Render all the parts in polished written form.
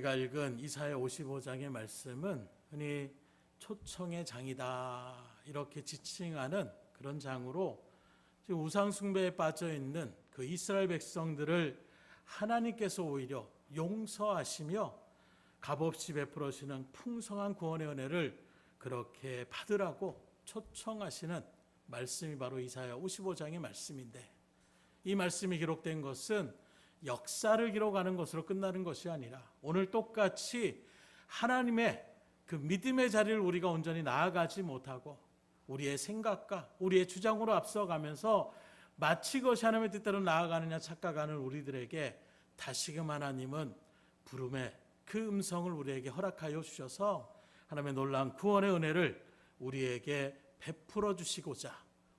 우리가 읽은 이사야 55장의 말씀은 흔히 초청의 장이다 이렇게 지칭하는 그런 장으로 지금 우상 숭배에 빠져 있는 그 이스라엘 백성들을 하나님께서 오히려 용서하시며 값없이 베풀어주시는 풍성한 구원의 은혜를 그렇게 받으라고 초청하시는 말씀이 바로 이사야 55장의 말씀인데, 이 말씀이 기록된 것은 역사를 기록하는 것으로 끝나는 것이 아니라 오늘 똑같이 하나님의 그 믿음의 자리를 우리가 온전히 나아가지 못하고 우리의 생각과 우리의 주장으로 앞서가면서 마치 그것이 하나님의 뜻대로 나아가느냐 착각하는 우리들에게 다시금 하나님은 부름의 그 음성을 우리에게 허락하여 주셔서 하나님의 놀라운 구원의 은혜를 우리에게 베풀어 주시고자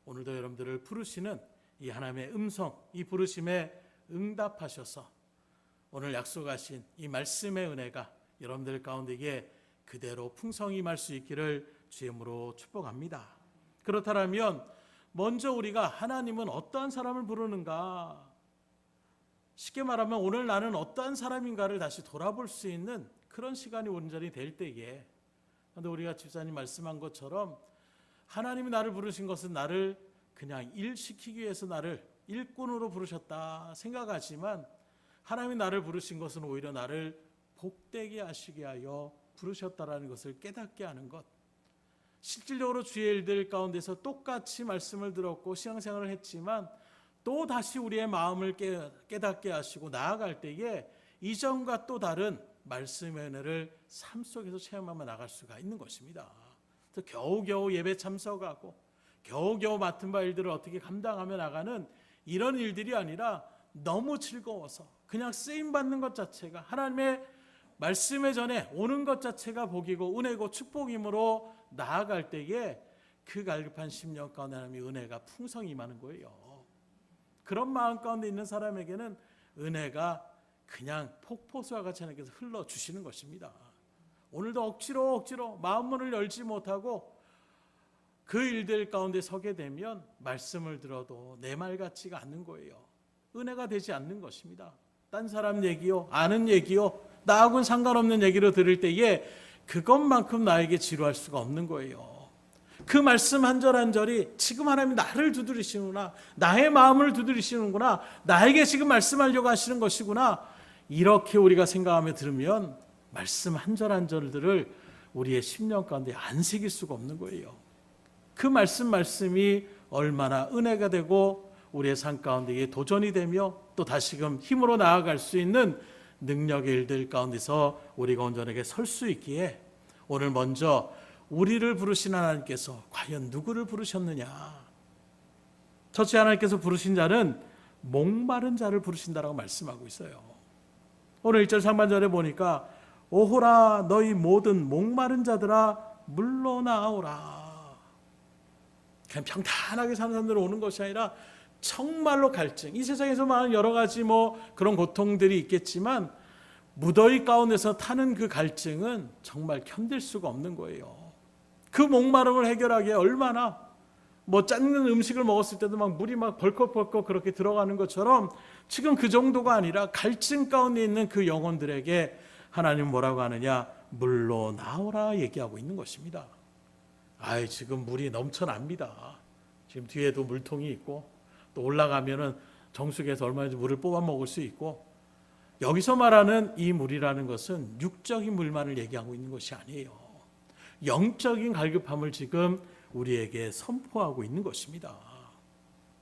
오늘도 여러분들을 부르시는 이 하나님의 음성, 이 부르심에 응답하셔서 오늘 약속하신 이 말씀의 은혜가 여러분들 가운데에 그대로 풍성히 임할 수 있기를 주임으로 축복합니다. 그렇다면 먼저 우리가 하나님은 어떠한 사람을 부르는가, 쉽게 말하면 오늘 나는 어떠한 사람인가를 다시 돌아볼 수 있는 그런 시간이 온전히 될 때에, 그런데 우리가 집사님 말씀한 것처럼 하나님이 나를 부르신 것은 나를 그냥 일시키기 위해서 나를 일꾼으로 부르셨다 생각하지만 하나님이 나를 부르신 것은 오히려 나를 복되게 하시게 하여 부르셨다라는 것을 깨닫게 하는 것, 실질적으로 주의 일들 가운데서 똑같이 말씀을 들었고 신앙생활을 했지만 또 다시 우리의 마음을 깨닫게 하시고 나아갈 때에 이전과 또 다른 말씀의 은혜를 삶 속에서 체험하며 나갈 수가 있는 것입니다. 그래서 겨우겨우 예배 참석하고 겨우겨우 맡은 바 일들을 어떻게 감당하며 나가는 이런 일들이 아니라 너무 즐거워서 그냥 쓰임받는 것 자체가, 하나님의 말씀의 전에 오는 것 자체가 복이고 은혜고 축복이므로 나아갈 때에 그 갈급한 심령 가운데 하나님의 은혜가 풍성히 임하는 거예요. 그런 마음 가운데 있는 사람에게는 은혜가 그냥 폭포수와 같이 하나님께서 흘러주시는 것입니다. 오늘도 억지로 마음문을 열지 못하고 그 일들 가운데 서게 되면 말씀을 들어도 내 말 같지가 않는 거예요. 은혜가 되지 않는 것입니다. 딴 사람 얘기요, 아는 얘기요, 나하고는 상관없는 얘기로 들을 때에 그것만큼 나에게 지루할 수가 없는 거예요. 그 말씀 한 절 한 절이 지금 하나님이 나를 두드리시는구나, 나의 마음을 두드리시는구나, 나에게 지금 말씀하려고 하시는 것이구나, 이렇게 우리가 생각하며 들으면 말씀 한 절 한 절들을 우리의 심령 가운데 안 새길 수가 없는 거예요. 그 말씀이 얼마나 은혜가 되고 우리의 삶 가운데에 도전이 되며 또 다시금 힘으로 나아갈 수 있는 능력의 일들 가운데서 우리가 온전하게 설 수 있기에 오늘 먼저 우리를 부르신 하나님께서 과연 누구를 부르셨느냐, 첫째 하나님께서 부르신 자는 목마른 자를 부르신다라고 말씀하고 있어요. 오늘 1절 상반절에 보니까 오호라 너희 모든 목마른 자들아 물러나오라. 그냥 평탄하게 사는 사람들 오는 것이 아니라 정말로 갈증, 이 세상에서 많은 여러 가지 그런 고통들이 있겠지만 무더위 가운데서 타는 그 갈증은 정말 견딜 수가 없는 거예요. 그 목마름을 해결하기에 얼마나 짠 음식을 먹었을 때도 물이 벌컥벌컥 그렇게 들어가는 것처럼 지금 그 정도가 아니라 갈증 가운데 있는 그 영혼들에게 하나님 뭐라고 하느냐, 물로 나오라 얘기하고 있는 것입니다. 지금 물이 넘쳐납니다. 지금 뒤에도 물통이 있고 또 올라가면은 정수기에서 얼마든지 물을 뽑아 먹을 수 있고, 여기서 말하는 이 물이라는 것은 육적인 물만을 얘기하고 있는 것이 아니에요. 영적인 갈급함을 지금 우리에게 선포하고 있는 것입니다.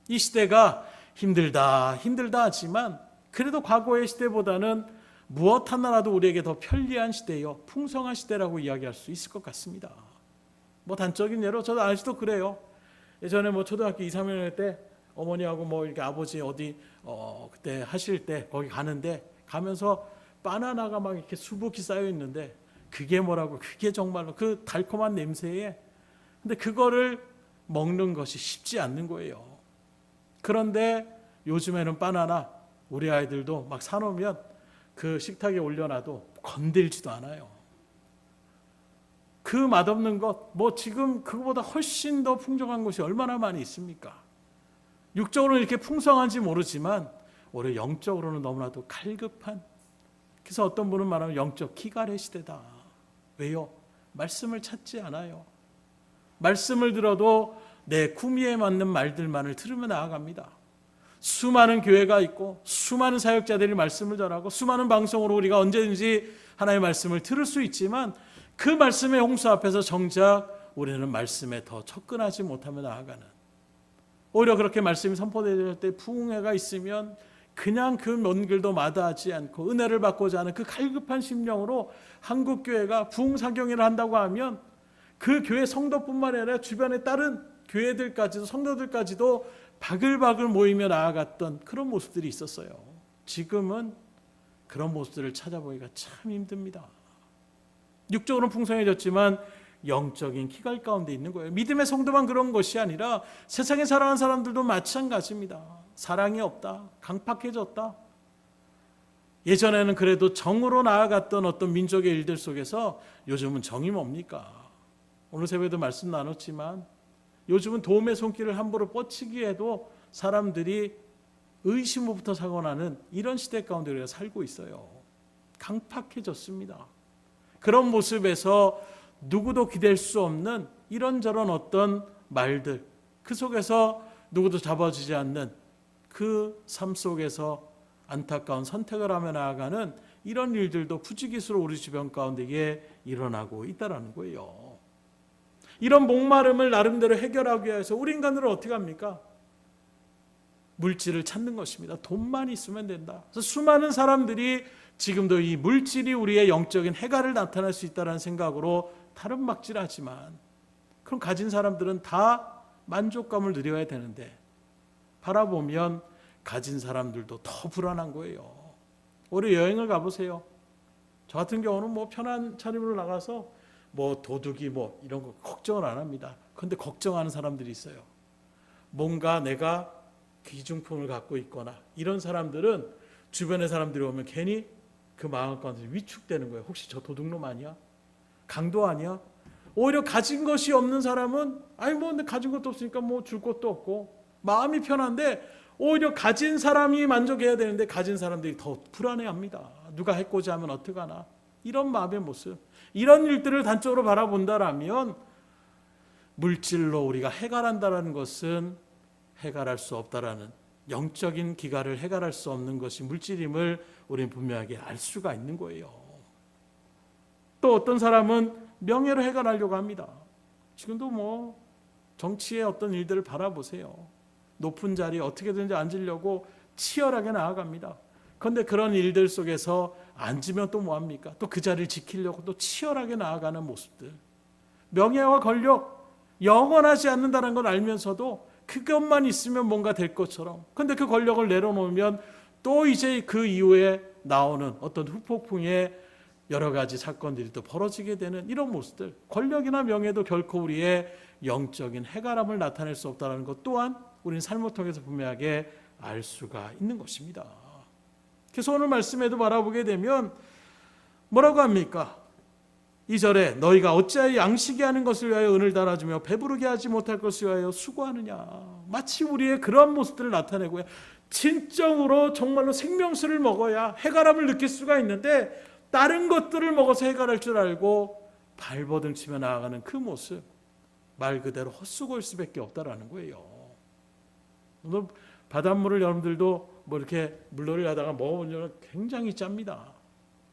이 시대가 힘들다 하지만 그래도 과거의 시대보다는 무엇 하나라도 우리에게 더 편리한 시대요, 풍성한 시대라고 이야기할 수 있을 것 같습니다. 단적인 예로 저도 아직도 그래요. 예전에 초등학교 2, 3학년 때 어머니하고 이렇게 아버지 어디 그때 하실 때 거기 가면서 바나나가 이렇게 수북히 쌓여 있는데 그게 정말로 그 달콤한 냄새에, 근데 그거를 먹는 것이 쉽지 않는 거예요. 그런데 요즘에는 바나나 우리 아이들도 사놓으면 그 식탁에 올려놔도 건들지도 않아요. 그 맛없는 것, 지금 그거보다 훨씬 더 풍족한 것이 얼마나 많이 있습니까? 육적으로는 이렇게 풍성한지 모르지만 오히려 영적으로는 너무나도 갈급한 그래서 어떤 분은 말하면 영적 기갈의 시대다. 왜요? 말씀을 찾지 않아요. 말씀을 들어도 내 구미에 맞는 말들만을 들으며 나아갑니다. 수많은 교회가 있고 수많은 사역자들이 말씀을 전하고 수많은 방송으로 우리가 언제든지 하나님의 말씀을 들을 수 있지만 그 말씀의 홍수 앞에서 정작 우리는 말씀에 더 접근하지 못하며 나아가는, 오히려 그렇게 말씀이 선포될 때 부흥회가 있으면 그냥 그 먼 길도 마다하지 않고 은혜를 받고자 하는 그 갈급한 심령으로 한국교회가 부흥사경회를 한다고 하면 그 교회 성도뿐만 아니라 주변의 다른 교회들까지도 성도들까지도 바글바글 모이며 나아갔던 그런 모습들이 있었어요. 지금은 그런 모습들을 찾아보기가 참 힘듭니다. 육적으로는 풍성해졌지만 영적인 기갈 가운데 있는 거예요. 믿음의 성도만 그런 것이 아니라 세상에 살아가는 사람들도 마찬가지입니다. 사랑이 없다, 강팍해졌다. 예전에는 그래도 정으로 나아갔던 어떤 민족의 일들 속에서 요즘은 정이 뭡니까? 오늘 새벽에도 말씀 나눴지만 요즘은 도움의 손길을 함부로 뻗치기에도 사람들이 의심으로부터 사고 나는 이런 시대 가운데 우리가 살고 있어요. 강팍해졌습니다. 그런 모습에서 누구도 기댈 수 없는 이런저런 어떤 말들, 그 속에서 누구도 잡아주지 않는 그 삶 속에서 안타까운 선택을 하며 나아가는 이런 일들도 부지기수로 우리 주변 가운데에 일어나고 있다는 거예요. 이런 목마름을 나름대로 해결하기 위해서 우리 인간들은 어떻게 합니까? 물질을 찾는 것입니다. 돈만 있으면 된다. 그래서 수많은 사람들이 지금도 이 물질이 우리의 영적인 해갈을 나타낼 수 있다는 생각으로 다름막질하지만, 그럼 가진 사람들은 다 만족감을 누려야 되는데 바라보면 가진 사람들도 더 불안한 거예요. 올해 여행을 가보세요. 저 같은 경우는 뭐 편한 차림으로 나가서 뭐 도둑이 뭐 이런 거 걱정을 안 합니다. 그런데 걱정하는 사람들이 있어요. 뭔가 내가 귀중품을 갖고 있거나 이런 사람들은 주변의 사람들이 오면 괜히 그 마음 가운데 위축되는 거예요. 혹시 저 도둑놈 아니야? 강도 아니야? 오히려 가진 것이 없는 사람은 아니 뭐 근데 가진 것도 없으니까 뭐 줄 것도 없고 마음이 편한데, 오히려 가진 사람이 만족해야 되는데 가진 사람들이 더 불안해합니다. 누가 해코지 하면 어떡하나, 이런 마음의 모습, 이런 일들을 단적으로 바라본다라면 물질로 우리가 해결한다는 것은 해결할 수 없다라는, 영적인 기갈을 해결할 수 없는 것이 물질임을 우리는 분명하게 알 수가 있는 거예요. 또 어떤 사람은 명예로 해결하려고 합니다. 지금도 뭐 정치의 어떤 일들을 바라보세요. 높은 자리에 어떻게든지 앉으려고 치열하게 나아갑니다. 그런데 그런 일들 속에서 앉으면 또 뭐합니까? 또 그 자리를 지키려고 또 치열하게 나아가는 모습들. 명예와 권력 영원하지 않는다는 걸 알면서도 그것만 있으면 뭔가 될 것처럼, 그런데 그 권력을 내려놓으면 또 이제 그 이후에 나오는 어떤 후폭풍의 여러 가지 사건들이 또 벌어지게 되는 이런 모습들. 권력이나 명예도 결코 우리의 영적인 해갈함을 나타낼 수 없다는 것 또한 우리는 삶을 통해서 분명하게 알 수가 있는 것입니다. 그래서 오늘 말씀에도 바라보게 되면 뭐라고 합니까? 2절에 너희가 어찌하여 양식이 하는 것을 위하여 은을 달아주며 배부르게 하지 못할 것을 위하여 수고하느냐. 마치 우리의 그런 모습들을 나타내고요. 진정으로 정말로 생명수를 먹어야 해갈함을 느낄 수가 있는데 다른 것들을 먹어서 해갈할 줄 알고 발버둥 치며 나아가는 그 모습, 말 그대로 헛수고일 수밖에 없다라는 거예요. 바닷물을 여러분들도 뭐 이렇게 물놀이를 하다가 먹어보면 굉장히 짭니다.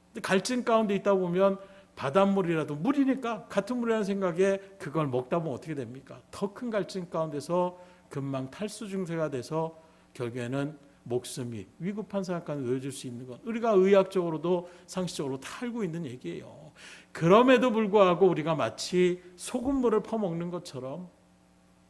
근데 갈증 가운데 있다 보면 바닷물이라도 물이니까 같은 물이라는 생각에 그걸 먹다 보면 어떻게 됩니까? 더 큰 갈증 가운데서 금방 탈수 증세가 돼서 결국에는 목숨이 위급한 상황까지 놓여질 수 있는 것, 우리가 의학적으로도 상식적으로 다 알고 있는 얘기예요. 그럼에도 불구하고 우리가 마치 소금물을 퍼먹는 것처럼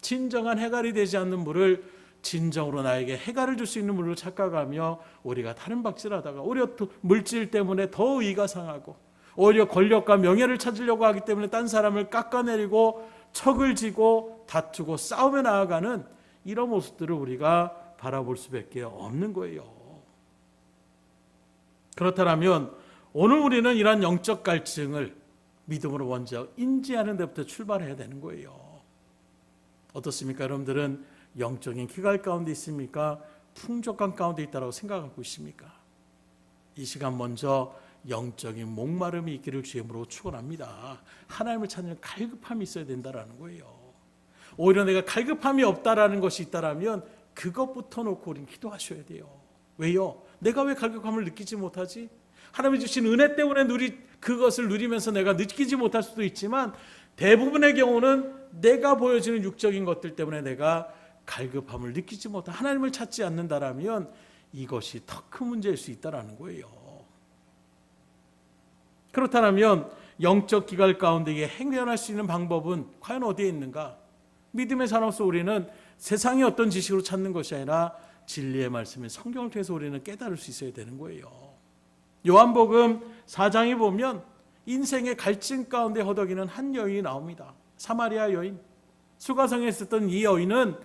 진정한 해갈이 되지 않는 물을 진정으로 나에게 해갈을 줄 수 있는 물로 착각하며 우리가 다른 박질하다가 오히려 물질 때문에 더 의가 상하고 오히려 권력과 명예를 찾으려고 하기 때문에 딴 사람을 깎아내리고 척을 지고 다투고 싸우며 나아가는 이런 모습들을 우리가 바라볼 수밖에 없는 거예요. 그렇다면 오늘 우리는 이러한 영적 갈증을 믿음으로 먼저 인지하는 데부터 출발해야 되는 거예요. 어떻습니까? 여러분들은 영적인 기갈 가운데 있습니까? 풍족한 가운데 있다고 생각하고 있습니까? 이 시간 먼저 영적인 목마름이 있기를 주임으로 축원합니다. 하나님을 찾는 갈급함이 있어야 된다라는 거예요. 오히려 내가 갈급함이 없다라는 것이 있다라면 그것부터 놓고 우리는 기도하셔야 돼요. 왜요? 내가 왜 갈급함을 느끼지 못하지? 하나님이 주신 은혜 때문에 그것을 누리면서 내가 느끼지 못할 수도 있지만 대부분의 경우는 내가 보여지는 육적인 것들 때문에 내가 갈급함을 느끼지 못한, 하나님을 찾지 않는다라면 이것이 더 큰 문제일 수 있다라는 거예요. 그렇다면 영적 기갈 가운데 행변할 수 있는 방법은 과연 어디에 있는가? 믿음의 사람으로서 우리는 세상의 어떤 지식으로 찾는 것이 아니라 진리의 말씀인 성경을 통해서 우리는 깨달을 수 있어야 되는 거예요. 요한복음 4장에 보면 인생의 갈증 가운데 허덕이는 한 여인이 나옵니다. 사마리아 여인. 수가성에 있었던 이 여인은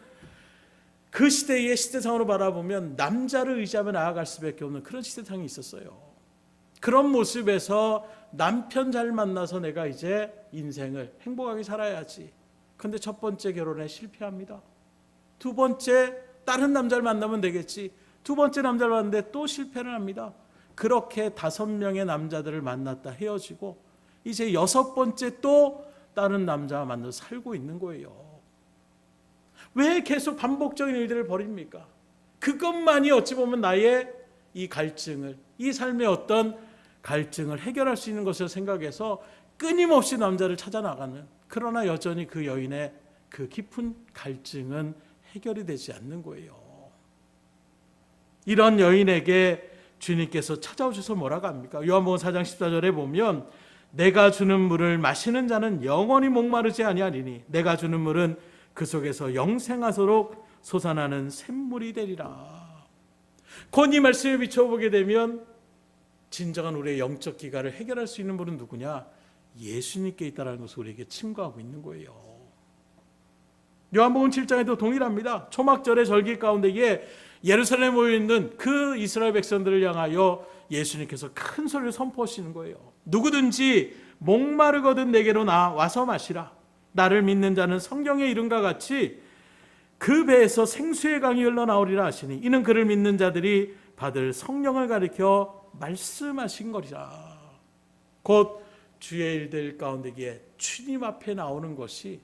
그 시대의 시대상으로 바라보면 남자를 의지하며 나아갈 수밖에 없는 그런 시대상이 있었어요. 그런 모습에서 남편 잘 만나서 내가 이제 인생을 행복하게 살아야지. 그런데 첫 번째 결혼에 실패합니다. 두 번째 다른 남자를 만나면 되겠지. 두 번째 남자를 만났는데 또 실패를 합니다. 그렇게 5명의 남자들을 만났다 헤어지고 이제 6번째 또 다른 남자와 만나서 살고 있는 거예요. 왜 계속 반복적인 일들을 벌입니까? 그것만이 어찌 보면 나의 이 갈증을, 이 삶의 어떤 갈증을 해결할 수 있는 것을 생각해서 끊임없이 남자를 찾아 나가는, 그러나 여전히 그 여인의 그 깊은 갈증은 해결이 되지 않는 거예요. 이런 여인에게 주님께서 찾아오셔서 뭐라고 합니까? 요한복음 4장 14절에 보면 내가 주는 물을 마시는 자는 영원히 목마르지 아니하리니 내가 주는 물은 그 속에서 영생하도록 솟아나는 샘물이 되리라. 곧 이 말씀을 비춰보게 되면 진정한 우리의 영적 기갈을 해결할 수 있는 분은 누구냐? 예수님께 있다는 것을 우리에게 침과하고 있는 거예요. 요한복음 7장에도 동일합니다. 초막절의 절기 가운데에 예루살렘에 모여있는 그 이스라엘 백성들을 향하여 예수님께서 큰 소리를 선포하시는 거예요. 누구든지 목마르거든 내게로 와서 마시라. 나를 믿는 자는 성경의 이름과 같이 그 배에서 생수의 강이 흘러나오리라 하시니 이는 그를 믿는 자들이 받을 성령을 가리켜 말씀하신 거리라. 곧 주의 일들 가운데에 주님 앞에 나오는 것이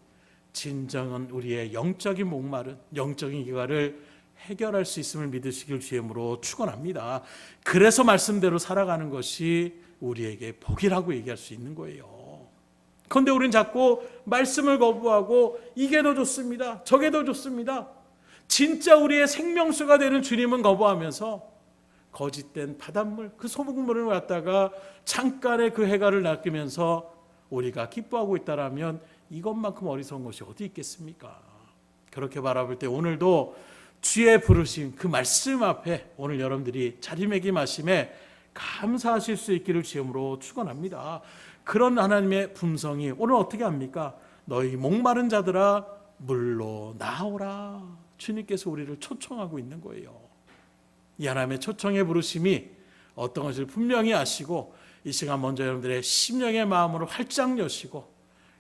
진정한 우리의 영적인 목마른 영적인 기갈을 해결할 수 있음을 믿으시길 주임으로 축원합니다. 그래서 말씀대로 살아가는 것이 우리에게 복이라고 얘기할 수 있는 거예요. 그런데 우리는 자꾸 말씀을 거부하고 이게 더 좋습니다, 저게 더 좋습니다. 진짜 우리의 생명수가 되는 주님은 거부하면서 거짓된 바닷물, 그 소금물을 갖다가 잠깐의 그 해갈을 낚으면서 우리가 기뻐하고 있다라면 이것만큼 어리석은 것이 어디 있겠습니까? 그렇게 바라볼 때 오늘도 주의 부르심 그 말씀 앞에 오늘 여러분들이 자리매김하심에 감사하실 수 있기를 주임으로 축원합니다. 그런 하나님의 품성이 오늘 어떻게 합니까? 너희 목마른 자들아 물로 나오라. 주님께서 우리를 초청하고 있는 거예요. 이 하나님의 초청의 부르심이 어떤 것을 분명히 아시고 이 시간 먼저 여러분들의 심령의 마음으로 활짝 여시고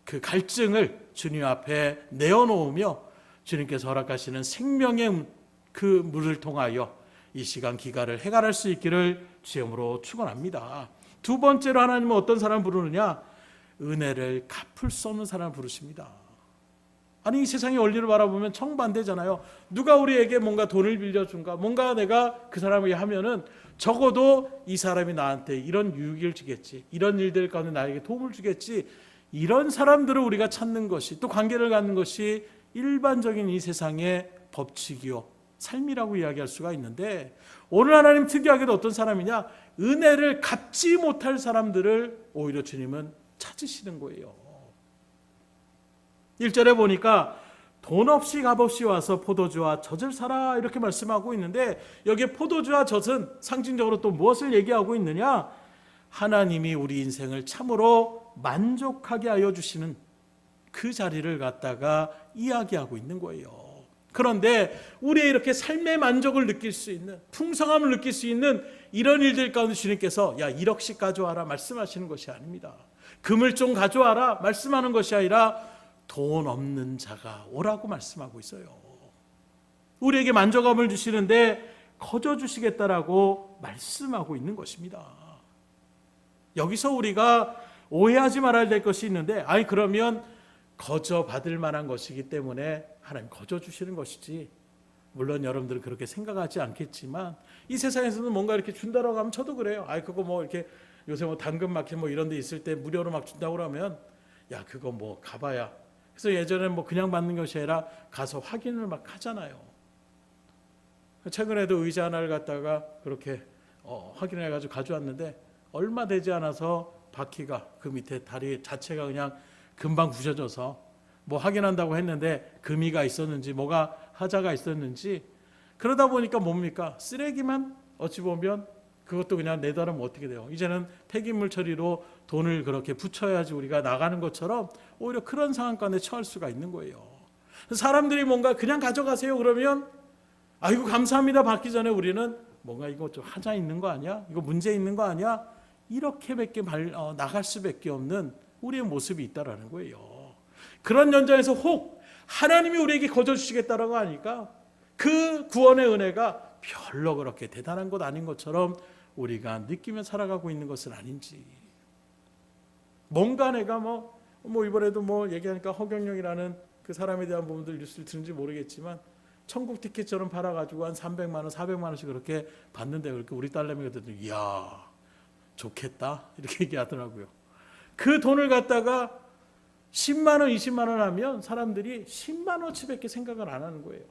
그 갈증을 주님 앞에 내어놓으며 주님께서 허락하시는 생명의 그 물을 통하여 이 시간 기갈을 해결할 수 있기를 주님으로 축원합니다. 두 번째로 하나님은 어떤 사람을 부르느냐? 은혜를 갚을 수 없는 사람을 부르십니다. 아니 이 세상의 원리를 바라보면 정반대잖아요. 누가 우리에게 뭔가 돈을 빌려준가, 뭔가 내가 그 사람에게 하면은 적어도 이 사람이 나한테 이런 유익을 주겠지, 이런 일들 가운데 나에게 도움을 주겠지, 이런 사람들을 우리가 찾는 것이, 또 관계를 갖는 것이 일반적인 이 세상의 법칙이요 삶이라고 이야기할 수가 있는데, 오늘 하나님 특이하게도 어떤 사람이냐? 은혜를 갚지 못할 사람들을 오히려 주님은 찾으시는 거예요. 1절에 보니까 돈 없이 값없이 와서 포도주와 젖을 사라 이렇게 말씀하고 있는데, 여기에 포도주와 젖은 상징적으로 또 무엇을 얘기하고 있느냐? 하나님이 우리 인생을 참으로 만족하게 하여 주시는 그 자리를 갖다가 이야기하고 있는 거예요. 그런데 우리의 이렇게 삶의 만족을 느낄 수 있는, 풍성함을 느낄 수 있는 이런 일들 가운데 주님께서 야 1억씩 가져와라 말씀하시는 것이 아닙니다. 금을 좀 가져와라 말씀하는 것이 아니라 돈 없는 자가 오라고 말씀하고 있어요. 우리에게 만족감을 주시는데 거저 주시겠다라고 말씀하고 있는 것입니다. 여기서 우리가 오해하지 말아야 될 것이 있는데, 아니 그러면 거저 받을 만한 것이기 때문에 하나님 거저 주시는 것이지, 물론 여러분들은 그렇게 생각하지 않겠지만 이 세상에서는 뭔가 이렇게 준다라고 하면 저도 그래요. 아이 그거 뭐 이렇게 요새 뭐 당근마켓 뭐 이런 데 있을 때 무료로 막 준다고 그러면 야 그거 뭐 가봐야. 그래서 예전에 뭐 그냥 받는 것이 아니라 가서 확인을 막 하잖아요. 최근에도 의자 하나를 갖다가 그렇게 확인해가지고 가져왔는데 얼마 되지 않아서 바퀴가 그 밑에 다리 자체가 그냥 금방 부셔져서 뭐 확인한다고 했는데 금이가 있었는지 뭐가 하자가 있었는지, 그러다 보니까 뭡니까? 쓰레기만 어찌 보면 그것도 그냥 내다르면 어떻게 돼요? 이제는 폐기물 처리로 돈을 그렇게 붙여야지 우리가 나가는 것처럼 오히려 그런 상황 가운데 처할 수가 있는 거예요. 사람들이 뭔가 그냥 가져가세요 그러면 아이고 감사합니다 받기 전에 우리는 뭔가 이거 좀 하자 있는 거 아니야? 이거 문제 있는 거 아니야? 이렇게밖에 나갈 수밖에 없는 우리의 모습이 있다라는 거예요. 그런 현장에서 혹 하나님이 우리에게 거저 주시겠다라고 하니까 그 구원의 은혜가 별로 그렇게 대단한 것 아닌 것처럼 우리가 느끼며 살아가고 있는 것은 아닌지. 뭔가 내가 뭐 이번에도 뭐 얘기하니까 허경영이라는 그 사람에 대한 부분들 뉴스를 들은지 모르겠지만 천국 티켓처럼 팔아가지고 한 300만 원, 400만 원씩 그렇게 받는데, 그렇게 우리 딸내미가 듣더니 이야 좋겠다 이렇게 얘기하더라고요. 그 돈을 갖다가 10만 원, 20만 원 하면 사람들이 10만 원치밖에 생각을 안 하는 거예요.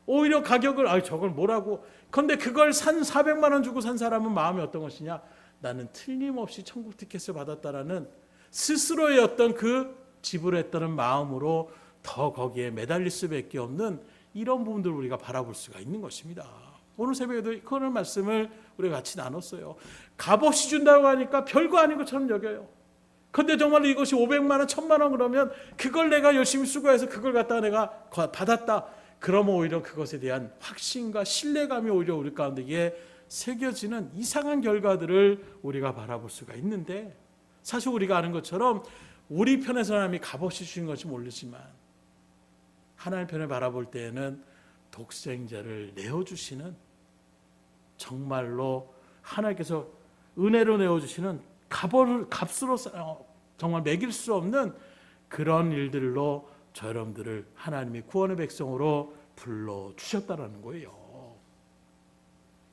오히려 가격을 저걸 뭐라고. 그런데 그걸 400만 원 주고 산 사람은 마음이 어떤 것이냐? 나는 틀림없이 천국 티켓을 받았다라는 스스로의 어떤 그 지불했다는 마음으로 더 거기에 매달릴 수밖에 없는 이런 부분들을 우리가 바라볼 수가 있는 것입니다. 오늘 새벽에도 그런 말씀을 우리가 같이 나눴어요. 값없이 준다고 하니까 별거 아닌 것처럼 여겨요. 그런데 정말 이것이 500만 원, 1000만 원 그러면 그걸 내가 열심히 수고해서 그걸 갖다가 내가 받았다. 그러면 오히려 그것에 대한 확신과 신뢰감이 오히려 우리 가운데에 새겨지는 이상한 결과들을 우리가 바라볼 수가 있는데, 사실 우리가 아는 것처럼 우리 편에서 하나님이 값없이 주신 것이 모르지만 하나님 편을 바라볼 때에는 독생자를 내어주시는, 정말로 하나님께서 은혜로 내어주시는 값으로 정말 매길 수 없는 그런 일들로 저 여러분들을 하나님이 구원의 백성으로 불러주셨다는 거예요.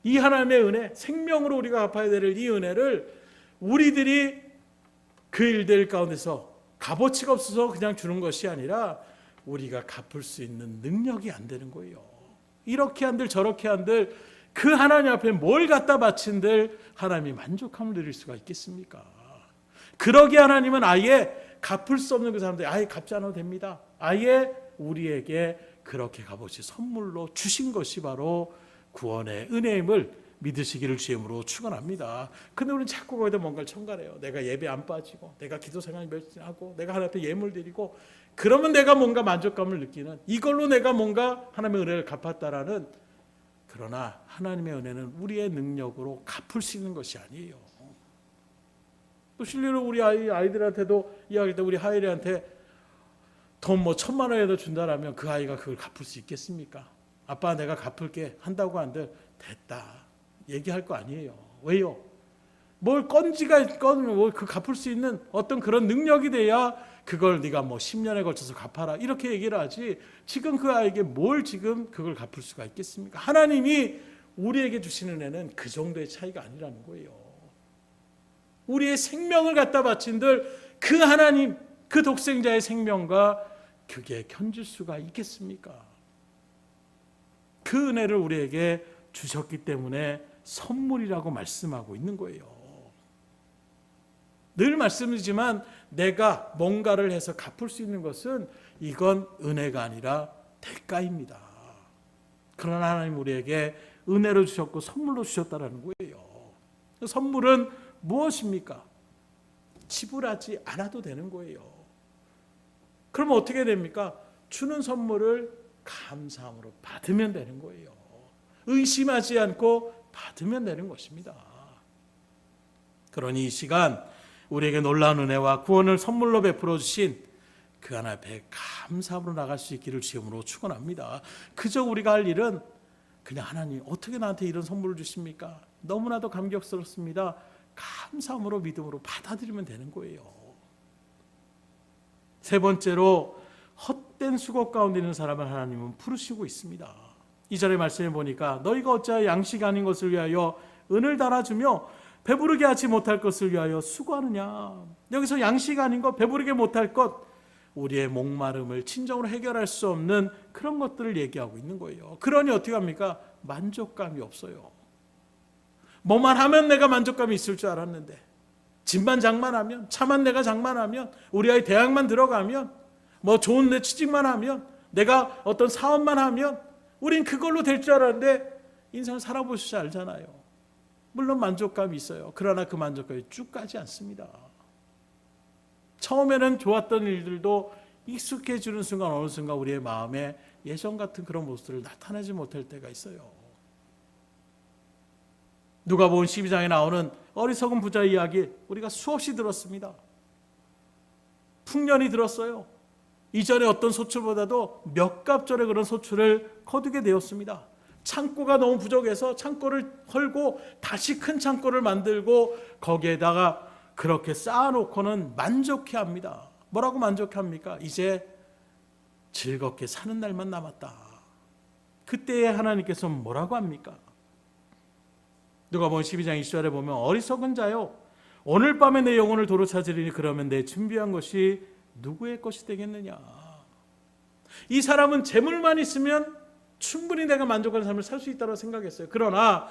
이 하나님의 은혜, 생명으로 우리가 갚아야 될 이 은혜를 우리들이 그 일들 가운데서 값어치가 없어서 그냥 주는 것이 아니라 우리가 갚을 수 있는 능력이 안 되는 거예요. 이렇게 한들 저렇게 한들 그 하나님 앞에 뭘 갖다 바친들 하나님이 만족함을 누릴 수가 있겠습니까? 그러기에 하나님은 아예 갚을 수 없는 그 사람들 아예 갚지 않아도 됩니다. 아예 우리에게 그렇게 값없이 선물로 주신 것이 바로 구원의 은혜임을 믿으시기를 주임으로 축원합니다. 근데 우리는 자꾸 거기다 뭔가를 첨가해요. 내가 예배 안 빠지고, 내가 기도 생활 열심히 하고, 내가 하나님 앞에 예물 드리고, 그러면 내가 뭔가 만족감을 느끼는, 이걸로 내가 뭔가 하나님의 은혜를 갚았다라는. 그러나 하나님의 은혜는 우리의 능력으로 갚을 수 있는 것이 아니에요. 또 실례로 우리 아이들한테도 이야기할 때 우리 하율이한테 돈 뭐 1000만 원이라도 준다라면 그 아이가 그걸 갚을 수 있겠습니까? 아빠 내가 갚을게 한다고 한들 됐다 얘기할 거 아니에요. 왜요? 뭘 그 갚을 수 있는 어떤 그런 능력이 돼야 그걸 네가 뭐 10년에 걸쳐서 갚아라 이렇게 얘기를 하지, 지금 그 아이에게 뭘 지금 그걸 갚을 수가 있겠습니까? 하나님이 우리에게 주시는 애는 그 정도의 차이가 아니라는 거예요. 우리의 생명을 갖다 바친들 그 하나님, 그 독생자의 생명과 그게 견줄 수가 있겠습니까? 그 은혜를 우리에게 주셨기 때문에 선물이라고 말씀하고 있는 거예요. 늘 말씀이지만 내가 뭔가를 해서 갚을 수 있는 것은 이건 은혜가 아니라 대가입니다. 그러나 하나님 우리에게 은혜로 주셨고 선물로 주셨다는 거예요. 선물은 무엇입니까? 지불하지 않아도 되는 거예요. 그러면 어떻게 됩니까? 주는 선물을 감사함으로 받으면 되는 거예요. 의심하지 않고 받으면 되는 것입니다. 그러니 이 시간 우리에게 놀라운 은혜와 구원을 선물로 베풀어 주신 그 하나님 앞에 감사함으로 나갈 수 있기를 주임으로 축원합니다. 그저 우리가 할 일은 그냥 하나님 어떻게 나한테 이런 선물을 주십니까? 너무나도 감격스럽습니다. 감사함으로 믿음으로 받아들이면 되는 거예요. 세 번째로 헛된 수고 가운데 있는 사람을 하나님은 부르시고 있습니다. 2절의 말씀에 보니까 너희가 어찌하여 양식 아닌 것을 위하여 은을 달아주며 배부르게 하지 못할 것을 위하여 수고하느냐. 여기서 양식 아닌 것, 배부르게 못할 것, 우리의 목마름을 진정으로 해결할 수 없는 그런 것들을 얘기하고 있는 거예요. 그러니 어떻게 합니까? 만족감이 없어요. 뭐만 하면 내가 만족감이 있을 줄 알았는데, 집만 장만하면, 차만 내가 장만하면, 우리 아이 대학만 들어가면, 뭐 좋은 데 취직만 하면, 내가 어떤 사업만 하면 우린 그걸로 될 줄 알았는데 인생을 살아보시지 알잖아요. 물론 만족감이 있어요. 그러나 그 만족감이 쭉 가지 않습니다. 처음에는 좋았던 일들도 익숙해지는 순간 어느 순간 우리의 마음에 예전 같은 그런 모습들을 나타내지 못할 때가 있어요. 누가복음 12장에 나오는 어리석은 부자 이야기 우리가 수없이 들었습니다. 풍년이 들었어요. 이전에 어떤 소출보다도 몇 갑절의 그런 소출을 거두게 되었습니다. 창고가 너무 부족해서 창고를 헐고 다시 큰 창고를 만들고 거기에다가 그렇게 쌓아놓고는 만족해합니다. 뭐라고 만족합니까? 이제 즐겁게 사는 날만 남았다. 그때에 하나님께서 뭐라고 합니까? 누가복음 12장 20절에 보면 어리석은 자요 오늘 밤에 내 영혼을 도로 찾으리니 그러면 내 준비한 것이 누구의 것이 되겠느냐. 이 사람은 재물만 있으면 충분히 내가 만족하는 삶을 살 수 있다고 생각했어요. 그러나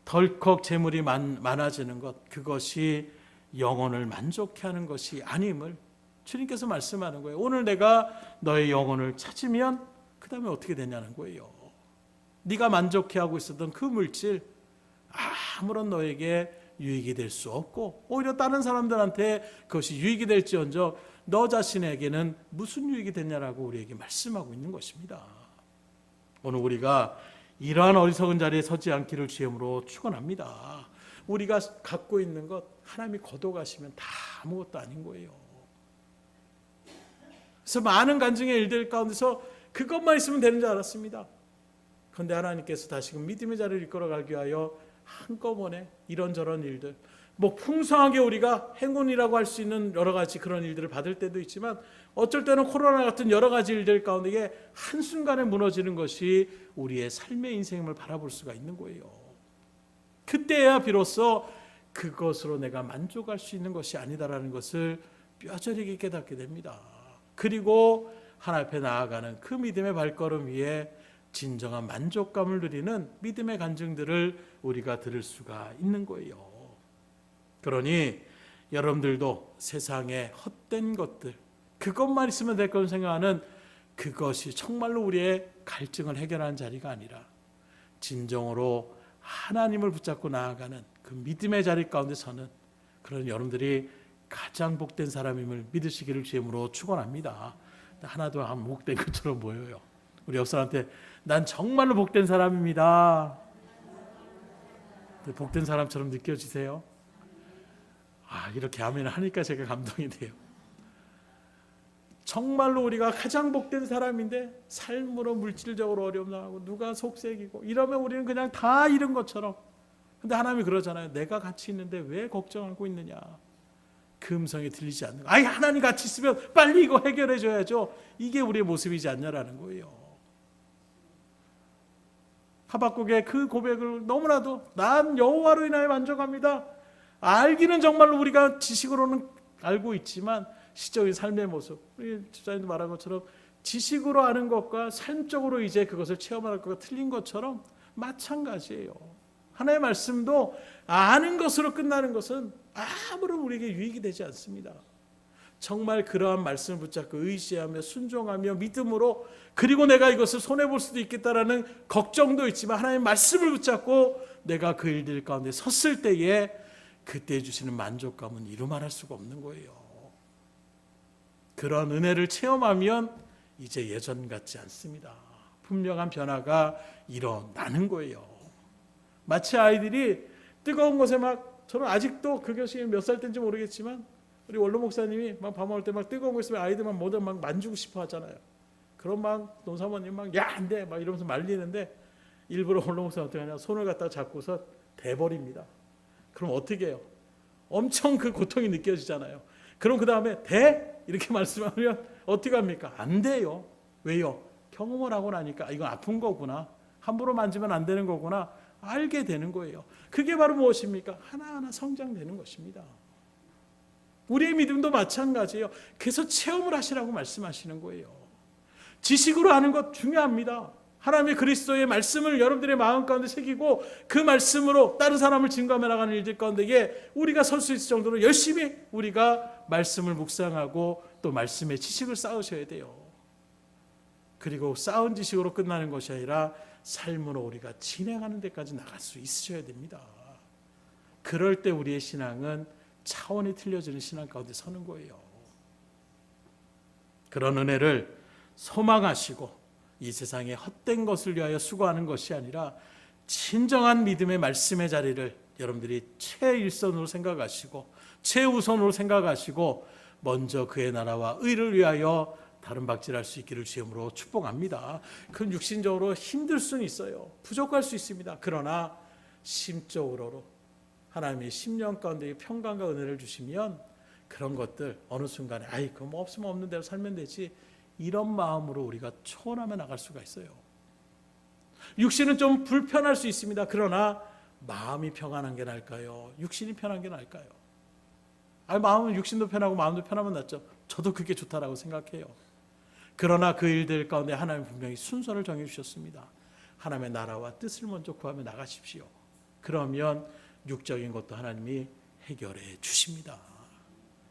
덜컥 재물이 많아지는 것, 그것이 영혼을 만족해 하는 것이 아님을 주님께서 말씀하는 거예요. 오늘 내가 너의 영혼을 찾으면 그 다음에 어떻게 되냐는 거예요. 네가 만족해 하고 있었던 그 물질 아무런 너에게 유익이 될 수 없고 오히려 다른 사람들한테 그것이 유익이 될지언정 너 자신에게는 무슨 유익이 됐냐라고 우리에게 말씀하고 있는 것입니다. 오늘 우리가 이러한 어리석은 자리에 서지 않기를 주님으로 축원합니다. 우리가 갖고 있는 것 하나님이 거둬가시면 다 아무것도 아닌 거예요. 그래서 많은 간증의 일들 가운데서 그것만 있으면 되는 줄 알았습니다. 그런데 하나님께서 다시금 믿음의 자리를 이끌어가기 위하여 한꺼번에 이런저런 일들, 뭐 풍성하게 우리가 행운이라고 할 수 있는 여러 가지 그런 일들을 받을 때도 있지만 어쩔 때는 코로나 같은 여러 가지 일들 가운데 한순간에 무너지는 것이 우리의 삶의 인생을 바라볼 수가 있는 거예요. 그때야 비로소 그것으로 내가 만족할 수 있는 것이 아니다라는 것을 뼈저리게 깨닫게 됩니다. 그리고 하나님 앞에 나아가는 그 믿음의 발걸음 위에 진정한 만족감을 누리는 믿음의 간증들을 우리가 들을 수가 있는 거예요. 그러니 여러분들도 세상의 헛된 것들, 그것만 있으면 될 거라고 생각하는 그것이 정말로 우리의 갈증을 해결하는 자리가 아니라 진정으로 하나님을 붙잡고 나아가는 그 믿음의 자리 가운데 서는 그런 여러분들이 가장 복된 사람임을 믿으시기를 주님으로 축원합니다. 하나도 안 복된 것처럼 보여요. 우리 옆 사람한테 난 정말로 복된 사람입니다. 복된 사람처럼 느껴지세요? 이렇게 아멘 하니까 제가 감동이 돼요. 정말로 우리가 가장 복된 사람인데 삶으로 물질적으로 어려움 당하고 누가 속색이고 이러면 우리는 그냥 다 잃은 것처럼. 근데 하나님이 그러잖아요. 내가 같이 있는데 왜 걱정하고 있느냐. 그 음성이 들리지 않는 거. 하나님 같이 있으면 빨리 이거 해결해 줘야죠. 이게 우리의 모습이지 않냐라는 거예요. 하박국의 그 고백을 너무나도 난 여호와로 인하여 만족합니다. 알기는 정말로 우리가 지식으로는 알고 있지만 시적인 삶의 모습, 우리 집사님도 말한 것처럼 지식으로 아는 것과 삶적으로 이제 그것을 체험할 것과 틀린 것처럼 마찬가지예요. 하나님의 말씀도 아는 것으로 끝나는 것은 아무런 우리에게 유익이 되지 않습니다. 정말 그러한 말씀을 붙잡고 의지하며 순종하며 믿음으로, 그리고 내가 이것을 손해볼 수도 있겠다라는 걱정도 있지만 하나님의 말씀을 붙잡고 내가 그 일들 가운데 섰을 때에 그때 주시는 만족감은 이루 말할 수가 없는 거예요. 그런 은혜를 체험하면 이제 예전 같지 않습니다. 분명한 변화가 일어나는 거예요. 마치 아이들이 뜨거운 것에 막, 저는 아직도 그것이 몇 살 때인지 모르겠지만 우리 원로 목사님이 막 밥 먹을 때 막 뜨거운 거 있으면 아이들만 뭐든 막 만지고 싶어 하잖아요. 그럼 막 논사모님 막 야 안 돼 막 이러면서 말리는데 일부러 원로 목사님 어떻게 하냐, 손을 갖다 잡고서 대버립니다. 그럼 어떻게 해요? 엄청 그 고통이 느껴지잖아요. 그럼 그 다음에 돼? 이렇게 말씀하면 어떻게 합니까? 안 돼요. 왜요? 경험을 하고 나니까 이건 아픈 거구나. 함부로 만지면 안 되는 거구나. 알게 되는 거예요. 그게 바로 무엇입니까? 하나하나 성장되는 것입니다. 우리의 믿음도 마찬가지예요. 그래서 체험을 하시라고 말씀하시는 거예요. 지식으로 아는 것 중요합니다. 하나님의 그리스도의 말씀을 여러분들의 마음 가운데 새기고 그 말씀으로 다른 사람을 증거하며 나가는 일들 가운데에 우리가 설 수 있을 정도로 열심히 우리가 말씀을 묵상하고 또 말씀의 지식을 쌓으셔야 돼요. 그리고 쌓은 지식으로 끝나는 것이 아니라 삶으로 우리가 진행하는 데까지 나갈 수 있으셔야 됩니다. 그럴 때 우리의 신앙은 차원이 틀려지는 신앙 가운데 서는 거예요. 그런 은혜를 소망하시고 이 세상에 헛된 것을 위하여 수고하는 것이 아니라 진정한 믿음의 말씀의 자리를 여러분들이 최일선으로 생각하시고 최우선으로 생각하시고 먼저 그의 나라와 의를 위하여 다름박질할 수 있기를 주님으로 축복합니다. 그 육신적으로 힘들 수는 있어요. 부족할 수 있습니다. 그러나 심적으로 하나님의 심령 가운데 평강과 은혜를 주시면 그런 것들 어느 순간에 아이 그거 뭐 없으면 없는 대로 살면 되지, 이런 마음으로 우리가 초월하며 나갈 수가 있어요. 육신은 좀 불편할 수 있습니다. 그러나 마음이 평안한 게 나을까요? 육신이 편한 게 나을까요? 마음은 육신도 편하고 마음도 편하면 낫죠. 저도 그게 좋다라고 생각해요. 그러나 그 일들 가운데 하나님은 분명히 순서를 정해주셨습니다. 하나님의 나라와 뜻을 먼저 구하며 나가십시오. 그러면 육적인 것도 하나님이 해결해 주십니다.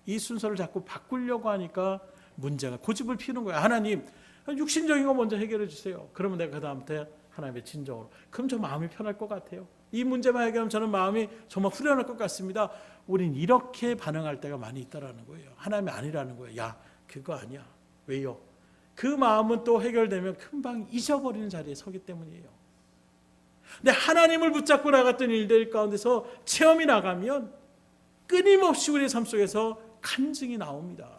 이 순서를 자꾸 바꾸려고 하니까 문제가 고집을 피우는 거예요. 하나님 육신적인 거 먼저 해결해 주세요. 그러면 내가 그 다음부터 하나님의 진정으로, 그럼 저 마음이 편할 것 같아요. 이 문제만 해결하면 저는 마음이 정말 후련할 것 같습니다. 우린 이렇게 반응할 때가 많이 있다라는 거예요. 하나님이 아니라는 거예요. 야 그거 아니야. 왜요? 그 마음은 또 해결되면 금방 잊어버리는 자리에 서기 때문이에요. 근데 하나님을 붙잡고 나갔던 일들 가운데서 체험이 나가면 끊임없이 우리의 삶 속에서 간증이 나옵니다.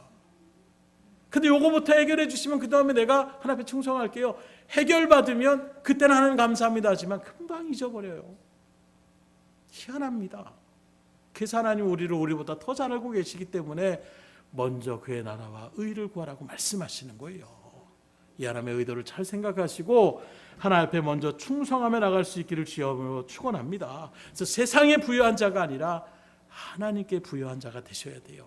근데 요거부터 해결해 주시면 그 다음에 내가 하나님 앞에 충성할게요. 해결받으면 그때는 하나님 감사합니다 하지만 금방 잊어버려요. 희한합니다. 그래서 하나님 우리보다 더 잘 알고 계시기 때문에 먼저 그의 나라와 의를 구하라고 말씀하시는 거예요. 이 하나님의 의도를 잘 생각하시고 하나님 앞에 먼저 충성하며 나갈 수 있기를 주여 축원합니다. 그래서 세상에 부유한 자가 아니라 하나님께 부유한 자가 되셔야 돼요.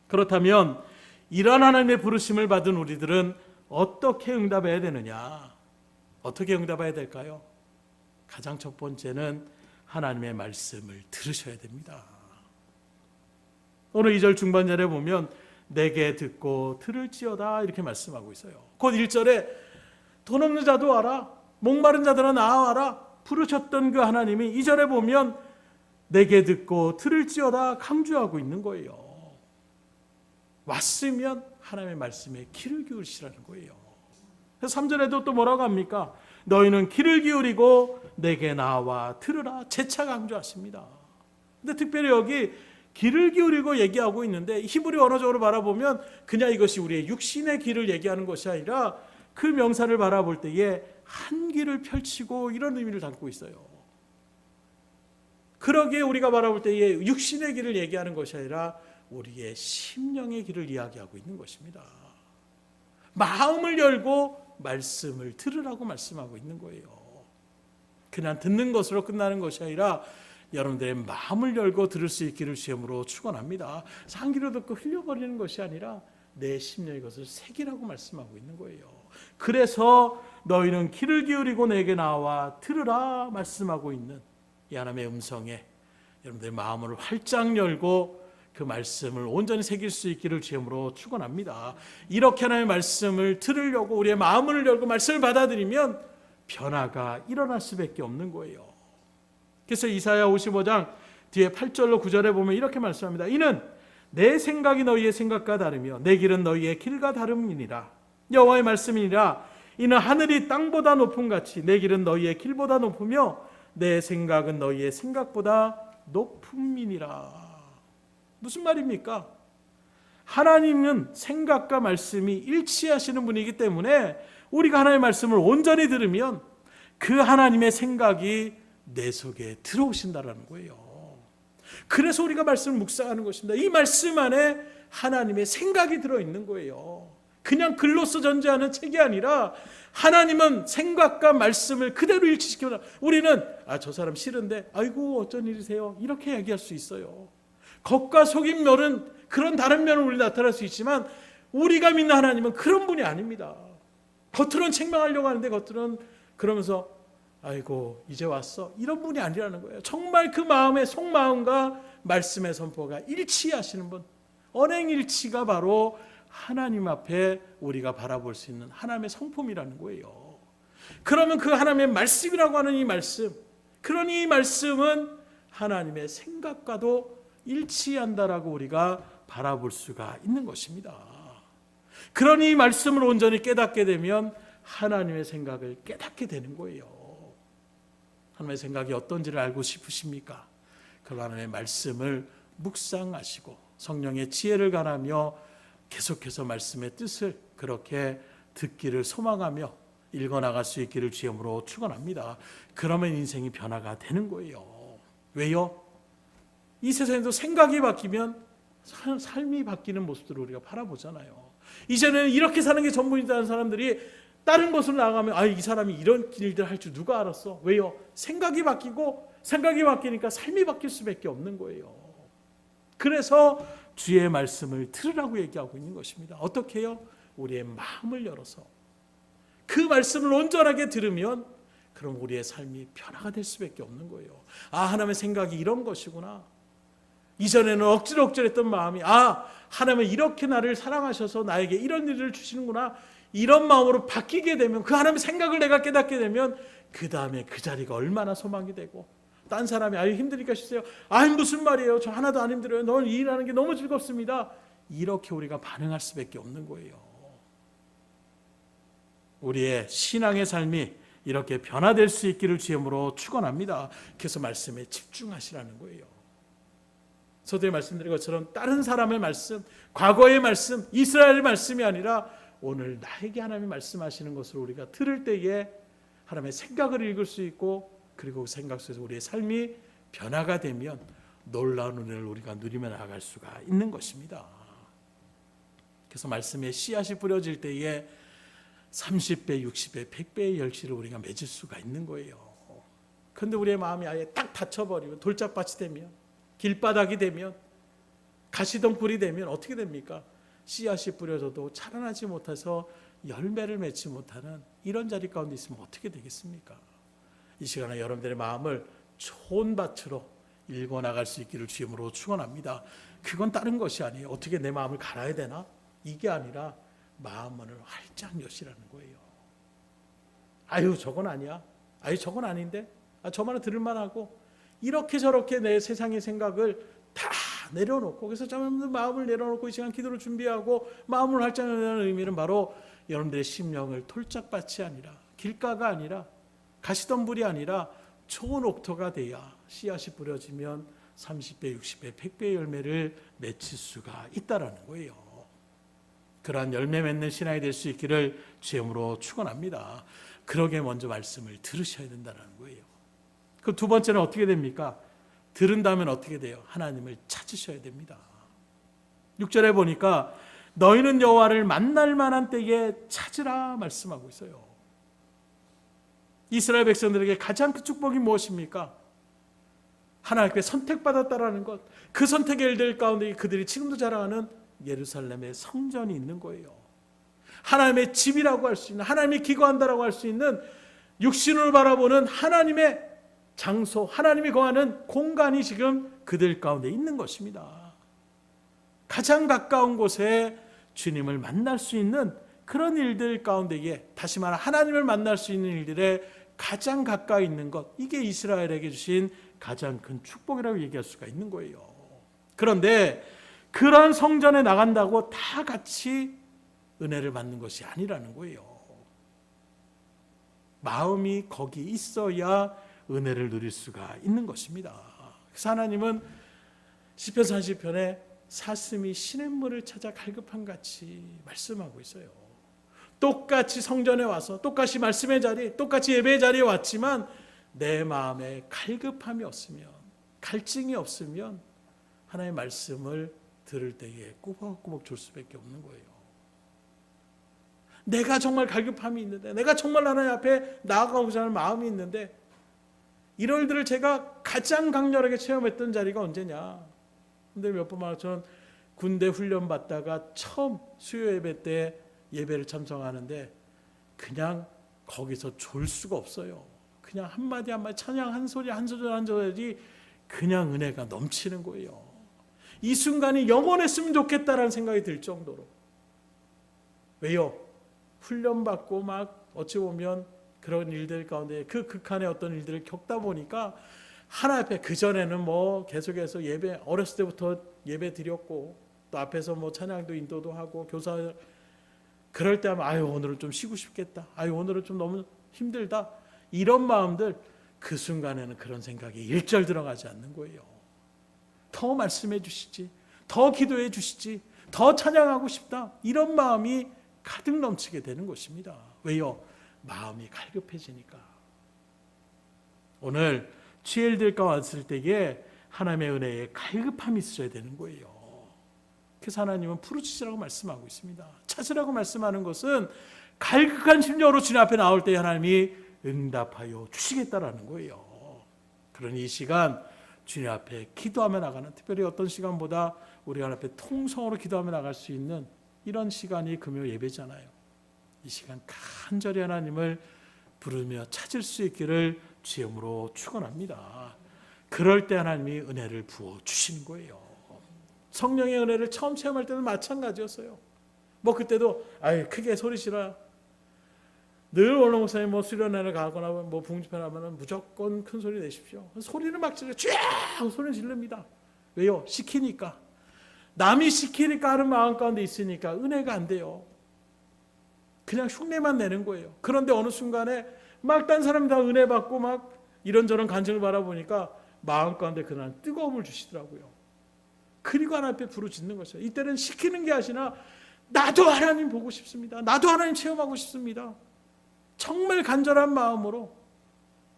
그렇다면 이런 하나님의 부르심을 받은 우리들은 어떻게 응답해야 되느냐? 어떻게 응답해야 될까요? 가장 첫 번째는 하나님의 말씀을 들으셔야 됩니다. 오늘 2절 중반절에 보면 내게 듣고 들을지어다 이렇게 말씀하고 있어요. 곧 1절에 돈 없는 자도 와라, 목마른 자들아 나와라 부르셨던 그 하나님이 2절에 보면 내게 듣고 들을지어다 강조하고 있는 거예요. 왔으면 하나님의 말씀에 귀를 기울이시라는 거예요. 그래서 3절에도 또 뭐라고 합니까? 너희는 귀를 기울이고 내게 나와 들으라 재차 강조하십니다. 근데 특별히 여기 귀를 기울이고 얘기하고 있는데 히브리 언어적으로 바라보면 그냥 이것이 우리의 육신의 귀를 얘기하는 것이 아니라 그 명사를 바라볼 때에 한 귀를 펼치고 이런 의미를 담고 있어요. 그러기에 우리가 바라볼 때에 육신의 귀를 얘기하는 것이 아니라 우리의 심령의 길을 이야기하고 있는 것입니다. 마음을 열고 말씀을 들으라고 말씀하고 있는 거예요. 그냥 듣는 것으로 끝나는 것이 아니라 여러분들의 마음을 열고 들을 수 있기를 주님으로 축원합니다. 한 귀로 듣고 흘려버리는 것이 아니라 내 심령의 것을 새기라고 말씀하고 있는 거예요. 그래서 너희는 귀를 기울이고 내게 나와 들으라 말씀하고 있는 이 하나님의 음성에 여러분들의 마음을 활짝 열고 그 말씀을 온전히 새길 수 있기를 주님으로 축원합니다. 이렇게 하나님의 말씀을 들으려고 우리의 마음을 열고 말씀을 받아들이면 변화가 일어날 수밖에 없는 거예요. 그래서 이사야 55장 뒤에 8절로 9절에 보면 이렇게 말씀합니다. 이는 내 생각이 너희의 생각과 다르며 내 길은 너희의 길과 다름이니라. 여호와의 말씀이니라. 이는 하늘이 땅보다 높음 같이 내 길은 너희의 길보다 높으며 내 생각은 너희의 생각보다 높음이니라. 무슨 말입니까? 하나님은 생각과 말씀이 일치하시는 분이기 때문에 우리가 하나님의 말씀을 온전히 들으면 그 하나님의 생각이 내 속에 들어오신다라는 거예요. 그래서 우리가 말씀을 묵상하는 것입니다. 이 말씀 안에 하나님의 생각이 들어있는 거예요. 그냥 글로서 전제하는 책이 아니라 하나님은 생각과 말씀을 그대로 일치시켜서 우리는 저 사람 싫은데 아이고 어쩐 일이세요? 이렇게 얘기할 수 있어요. 겉과 속인 면은 그런 다른 면은 우리 나타날 수 있지만 우리가 믿는 하나님은 그런 분이 아닙니다. 겉으로는 책망하려고 하는데 겉으로는 그러면서 아이고 이제 왔어 이런 분이 아니라는 거예요. 정말 그 마음의 속마음과 말씀의 선포가 일치하시는 분, 언행일치가 바로 하나님 앞에 우리가 바라볼 수 있는 하나님의 성품이라는 거예요. 그러면 그 하나님의 말씀이라고 하는 이 말씀, 그런 이 말씀은 하나님의 생각과도 일치한다라고 우리가 바라볼 수가 있는 것입니다. 그런 이 말씀을 온전히 깨닫게 되면 하나님의 생각을 깨닫게 되는 거예요. 하나님의 생각이 어떤지를 알고 싶으십니까? 그 하나님의 말씀을 묵상하시고 성령의 지혜를 가하며 계속해서 말씀의 뜻을 그렇게 듣기를 소망하며 읽어나갈 수 있기를 주님으로 축원합니다. 그러면 인생이 변화가 되는 거예요. 왜요? 이 세상에도 생각이 바뀌면 삶이 바뀌는 모습들을 우리가 바라보잖아요. 이제는 이렇게 사는 게 전부이다는 사람들이 다른 곳으로 나가면 이 사람이 이런 일들 할 줄 누가 알았어? 왜요? 생각이 바뀌고 생각이 바뀌니까 삶이 바뀔 수밖에 없는 거예요. 그래서 주의 말씀을 들으라고 얘기하고 있는 것입니다. 어떻게 해요? 우리의 마음을 열어서 그 말씀을 온전하게 들으면 그럼 우리의 삶이 변화가 될 수밖에 없는 거예요. 하나님의 생각이 이런 것이구나. 이전에는 억지로 했던 마음이 하나님은 이렇게 나를 사랑하셔서 나에게 이런 일을 주시는구나. 이런 마음으로 바뀌게 되면 그 하나님의 생각을 내가 깨닫게 되면 그 다음에 그 자리가 얼마나 소망이 되고 딴 사람이 힘드니까 쉬세요. 무슨 말이에요. 저 하나도 안 힘들어요. 너는 일하는 게 너무 즐겁습니다. 이렇게 우리가 반응할 수밖에 없는 거예요. 우리의 신앙의 삶이 이렇게 변화될 수 있기를 주님으로 축원합니다. 그래서 말씀에 집중하시라는 거예요. 저도 말씀드린 것처럼 다른 사람의 말씀, 과거의 말씀, 이스라엘의 말씀이 아니라 오늘 나에게 하나님이 말씀하시는 것을 우리가 들을 때에 하나님의 생각을 읽을 수 있고 그리고 그 생각 속에서 우리의 삶이 변화가 되면 놀라운 은혜를 우리가 누리며 나아갈 수가 있는 것입니다. 그래서 말씀에 씨앗이 뿌려질 때에 30배, 60배, 100배의 열매를 우리가 맺을 수가 있는 거예요. 그런데 우리의 마음이 아예 딱 닫혀버리면 돌짝밭이 되면 길바닥이 되면 가시덩굴이 되면 어떻게 됩니까? 씨앗이 뿌려져도 자라나지 못해서 열매를 맺지 못하는 이런 자리 가운데 있으면 어떻게 되겠습니까? 이 시간에 여러분들의 마음을 좋은 밭으로 읽어나갈 수 있기를 주님으로 축원합니다. 그건 다른 것이 아니에요. 어떻게 내 마음을 갈아야 되나? 이게 아니라 마음문을 활짝 여시라는 거예요. 저건 아니야. 저건 아닌데. 저만은 들을만하고 이렇게 저렇게 내 세상의 생각을 다 내려놓고 그래서 마음을 내려놓고 이 시간 기도를 준비하고 마음을 활짝 여는 의미는 바로 여러분들의 심령을 돌짝밭이 아니라 길가가 아니라 가시덤불이 아니라 좋은 옥토가 돼야 씨앗이 뿌려지면 30배, 60배, 100배의 열매를 맺힐 수가 있다라는 거예요. 그러한 열매 맺는 신앙이 될 수 있기를 주님으로 축원합니다. 그러게 먼저 말씀을 들으셔야 된다는 거예요. 그 두 번째는 어떻게 됩니까? 들은 다음에 어떻게 돼요? 하나님을 찾으셔야 됩니다. 6절에 보니까 너희는 여호와를 만날 만한 때에 찾으라 말씀하고 있어요. 이스라엘 백성들에게 가장 큰 축복이 무엇입니까? 하나님께 선택받았다라는 것. 그 선택의 일들 가운데 그들이 지금도 자랑하는 예루살렘의 성전이 있는 거예요. 하나님의 집이라고 할 수 있는, 하나님이 기거한다라고 할 수 있는 육신을 바라보는 하나님의 장소, 하나님이 거하는 공간이 지금 그들 가운데 있는 것입니다. 가장 가까운 곳에 주님을 만날 수 있는 그런 일들 가운데에 다시 말해 하나님을 만날 수 있는 일들에 가장 가까이 있는 것, 이게 이스라엘에게 주신 가장 큰 축복이라고 얘기할 수가 있는 거예요. 그런데 그런 성전에 나간다고 다 같이 은혜를 받는 것이 아니라는 거예요. 마음이 거기 있어야 은혜를 누릴 수가 있는 것입니다. 그래서 하나님은 시편 30편에 사슴이 시냇물을 찾아 갈급한 같이 말씀하고 있어요. 똑같이 성전에 와서 똑같이 말씀의 자리, 똑같이 예배의 자리에 왔지만 내 마음에 갈급함이 없으면 갈증이 없으면 하나님의 말씀을 들을 때에 꾸벅꾸벅 졸 수밖에 없는 거예요. 내가 정말 갈급함이 있는데, 내가 정말 하나님 앞에 나아가고자 하는 마음이 있는데, 이런 일들을 제가 가장 강렬하게 체험했던 자리가 언제냐. 근데 몇 번 말하면 저는 군대 훈련 받다가 처음 수요 예배 때 예배를 참석하는데 그냥 거기서 졸 수가 없어요. 그냥 한마디 한마디 찬양 한 소리 한 소절 한 소절이 그냥 은혜가 넘치는 거예요. 이 순간이 영원했으면 좋겠다라는 생각이 들 정도로. 왜요? 훈련받고 막 어찌 보면 그런 일들 가운데 그 극한의 어떤 일들을 겪다 보니까 하나님 앞에, 그전에는 뭐 계속해서 예배, 어렸을 때부터 예배 드렸고 또 앞에서 뭐 찬양도 인도도 하고 교사, 그럴 때 하면 아유 오늘은 좀 쉬고 싶겠다, 아유 오늘은 좀 너무 힘들다, 이런 마음들, 그 순간에는 그런 생각이 일절 들어가지 않는 거예요. 더 말씀해 주시지, 더 기도해 주시지, 더 찬양하고 싶다, 이런 마음이 가득 넘치게 되는 것입니다. 왜요? 마음이 갈급해지니까. 오늘 취일들과 왔을 때에 하나님의 은혜에 갈급함이 있어야 되는 거예요. 그래서 하나님은 부르짖으라고 말씀하고 있습니다. 찾으라고 말씀하는 것은 갈급한 심령으로 주님 앞에 나올 때 하나님이 응답하여 주시겠다라는 거예요. 그러니 이 시간 주님 앞에 기도하며 나가는, 특별히 어떤 시간보다 우리가 하나님 앞에 통성으로 기도하며 나갈 수 있는 이런 시간이 금요 예배잖아요. 이 시간 간절히 하나님을 부르며 찾을 수 있기를 주임으로 축원합니다. 그럴 때 하나님이 은혜를 부어 주시는 거예요. 성령의 은혜를 처음 체험할 때는 마찬가지였어요. 뭐 그때도 아유 크게 소리 지라. 늘 원로 목사님 뭐 수련회를 가거나 뭐 붕집회를 하면은 무조건 큰 소리 내십시오. 소리를 막 질러 쫙 소리 지릅니다. 왜요? 시키니까. 남이 시키니까 하는 마음 가운데 있으니까 은혜가 안 돼요. 그냥 흉내만 내는 거예요. 그런데 어느 순간에 막 딴 사람이 다 은혜 받고 막 이런저런 간증을 바라보니까 마음 가운데 그날 뜨거움을 주시더라고요. 그리고 하나님 앞에 부르짖는 것이에요. 이때는 시키는 게 아니라 나도 하나님 보고 싶습니다. 나도 하나님 체험하고 싶습니다. 정말 간절한 마음으로.